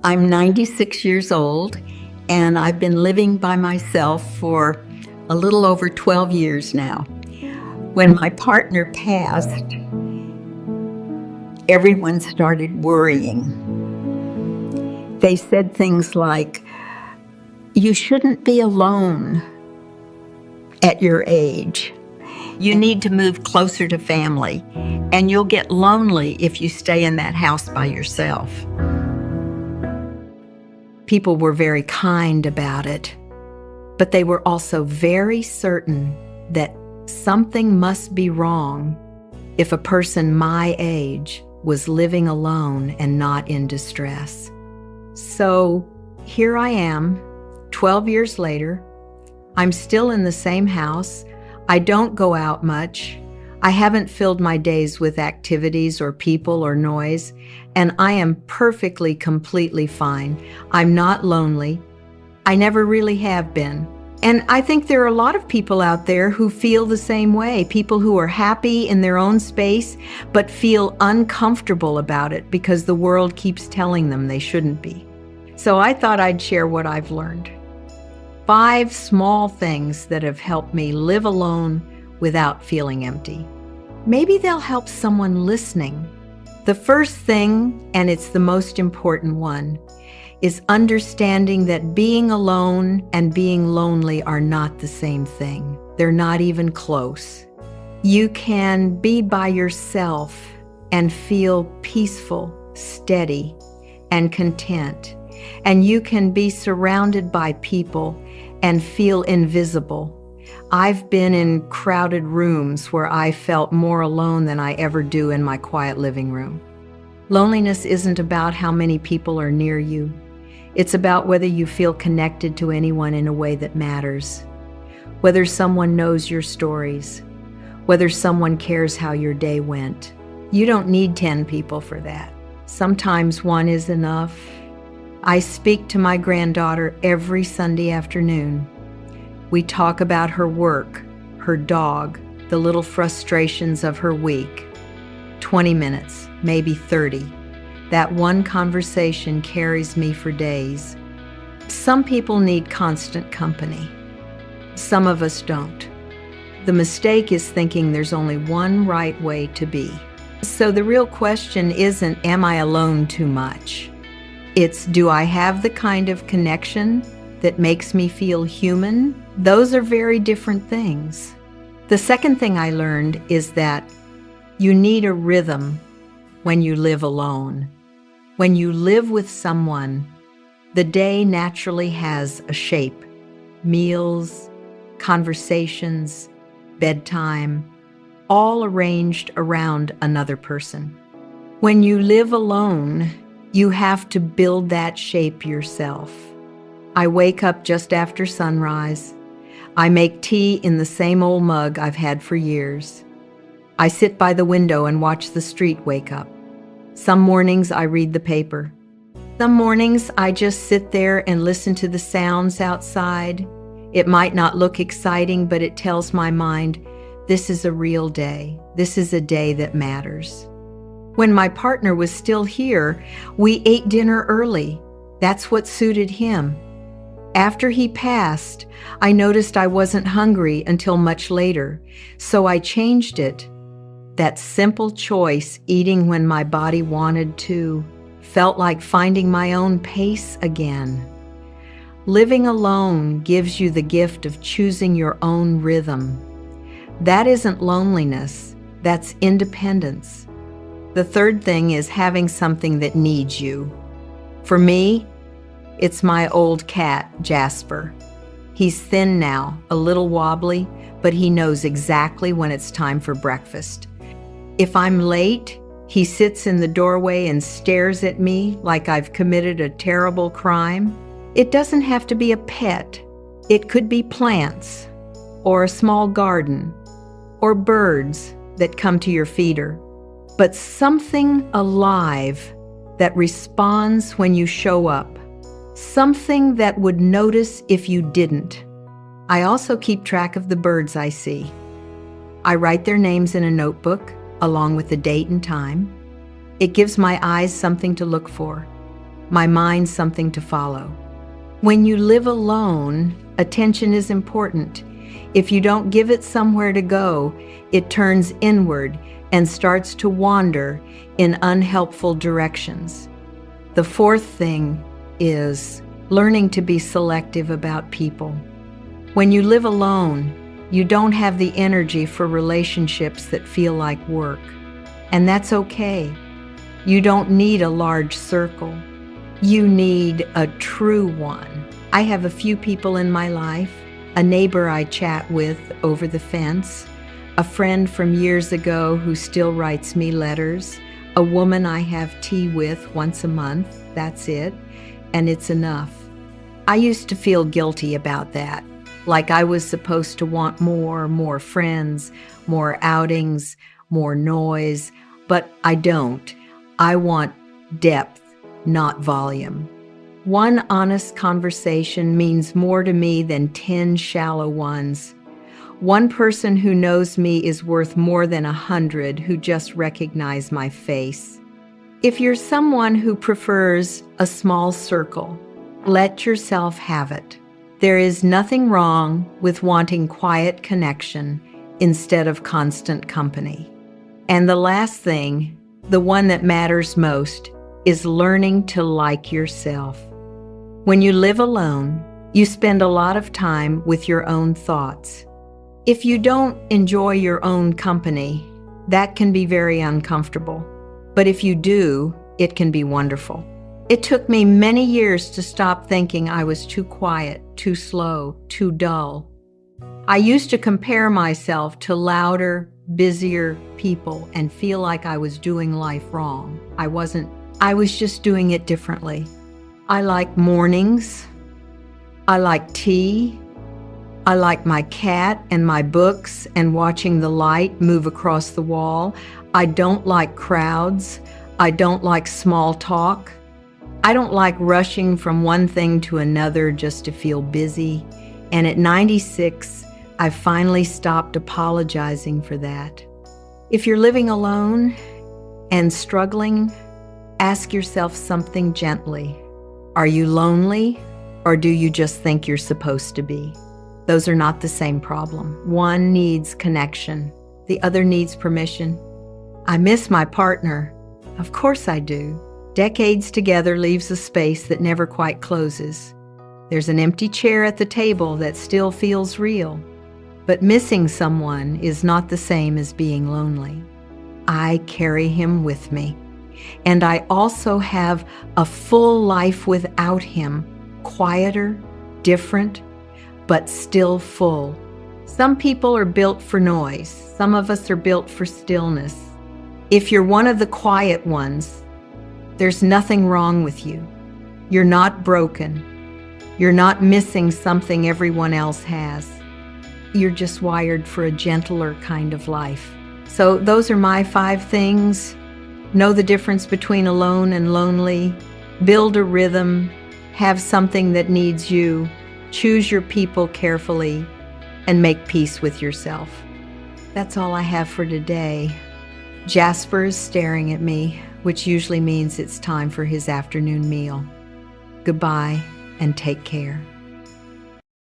I'm 96 years old, and I've been living by myself for a little over 12 years now. When my partner passed, everyone started worrying. They said things like, "You shouldn't be alone at your age. You need to move closer to family, and you'll get lonely if you stay in that house by yourself." People were very kind about it, but they were also very certain that something must be wrong if a person my age was living alone and not in distress. So here I am, 12 years later. I'm still in the same house. I don't go out much. I haven't filled my days with activities or people or noise, and I am perfectly, completely fine. I'm not lonely. I never really have been. And I think there are a lot of people out there who feel the same way, people who are happy in their own space, but feel uncomfortable about it because the world keeps telling them they shouldn't be. So I thought I'd share what I've learned. 5 small things that have helped me live alone without feeling empty. Maybe they'll help someone listening. The first thing, and it's the most important one, is understanding that being alone and being lonely are not the same thing. They're not even close. You can be by yourself and feel peaceful, steady, and content. And you can be surrounded by people and feel invisible. I've been in crowded rooms where I felt more alone than I ever do in my quiet living room. Loneliness isn't about how many people are near you. It's about whether you feel connected to anyone in a way that matters, whether someone knows your stories, whether someone cares how your day went. You don't need 10 people for that. Sometimes one is enough. I speak to my granddaughter every Sunday afternoon. We talk about her work, her dog, the little frustrations of her week. 20 minutes, maybe 30. That one conversation carries me for days. Some people need constant company. Some of us don't. The mistake is thinking there's only one right way to be. So the real question isn't, am I alone too much? It's, do I have the kind of connection that makes me feel human? Those are very different things. The second thing I learned is that you need a rhythm when you live alone. When you live with someone, the day naturally has a shape. Meals, conversations, bedtime, all arranged around another person. When you live alone, you have to build that shape yourself. I wake up just after sunrise. I make tea in the same old mug I've had for years. I sit by the window and watch the street wake up. Some mornings I read the paper. Some mornings I just sit there and listen to the sounds outside. It might not look exciting, but it tells my mind, this is a real day. This is a day that matters. When my partner was still here, we ate dinner early. That's what suited him. After he passed, I noticed I wasn't hungry until much later, so I changed it. That simple choice, eating when my body wanted to, felt like finding my own pace again. Living alone gives you the gift of choosing your own rhythm. That isn't loneliness, that's independence. The third thing is having something that needs you. For me, it's my old cat, Jasper. He's thin now, a little wobbly, but he knows exactly when it's time for breakfast. If I'm late, he sits in the doorway and stares at me like I've committed a terrible crime. It doesn't have to be a pet. It could be plants, or a small garden, or birds that come to your feeder. But something alive that responds when you show up. Something that would notice if you didn't. I also keep track of the birds I see. I write their names in a notebook, along with the date and time. It gives my eyes something to look for. my mind something to follow. When you live alone, attention is important. If you don't give it somewhere to go, it turns inward and starts to wander in unhelpful directions. The fourth thing is learning to be selective about people. When you live alone, you don't have the energy for relationships that feel like work, and that's okay. You don't need a large circle. You need a true one. I have a few people in my life, a neighbor I chat with over the fence, a friend from years ago who still writes me letters, a woman I have tea with once a month, that's it, and it's enough. I used to feel guilty about that, like I was supposed to want more friends, more outings, more noise, but I don't. I want depth, not volume. One honest conversation means more to me than 10 shallow ones. One person who knows me is worth more than 100 who just recognize my face. If you're someone who prefers a small circle, let yourself have it. There is nothing wrong with wanting quiet connection instead of constant company. And the last thing, the one that matters most, is learning to like yourself. When you live alone, you spend a lot of time with your own thoughts. If you don't enjoy your own company, that can be very uncomfortable. But if you do, it can be wonderful. It took me many years to stop thinking I was too quiet, too slow, too dull. I used to compare myself to louder, busier people and feel like I was doing life wrong. I wasn't. I was just doing it differently. I like mornings. I like tea. I like my cat and my books and watching the light move across the wall. I don't like crowds. I don't like small talk. I don't like rushing from one thing to another just to feel busy. And at 96, I finally stopped apologizing for that. If you're living alone and struggling, ask yourself something gently. Are you lonely, or do you just think you're supposed to be? Those are not the same problem. One needs connection. The other needs permission. I miss my partner. Of course I do. Decades together leaves a space that never quite closes. There's an empty chair at the table that still feels real. But missing someone is not the same as being lonely. I carry him with me. And I also have a full life without him, quieter, different, but still full. Some people are built for noise. Some of us are built for stillness. If you're one of the quiet ones, there's nothing wrong with you. You're not broken. You're not missing something everyone else has. You're just wired for a gentler kind of life. So those are my 5 things. Know the difference between alone and lonely. Build a rhythm. Have something that needs you. Choose your people carefully. And make peace with yourself. That's all I have for today. Jasper is staring at me, which usually means it's time for his afternoon meal. Goodbye and take care.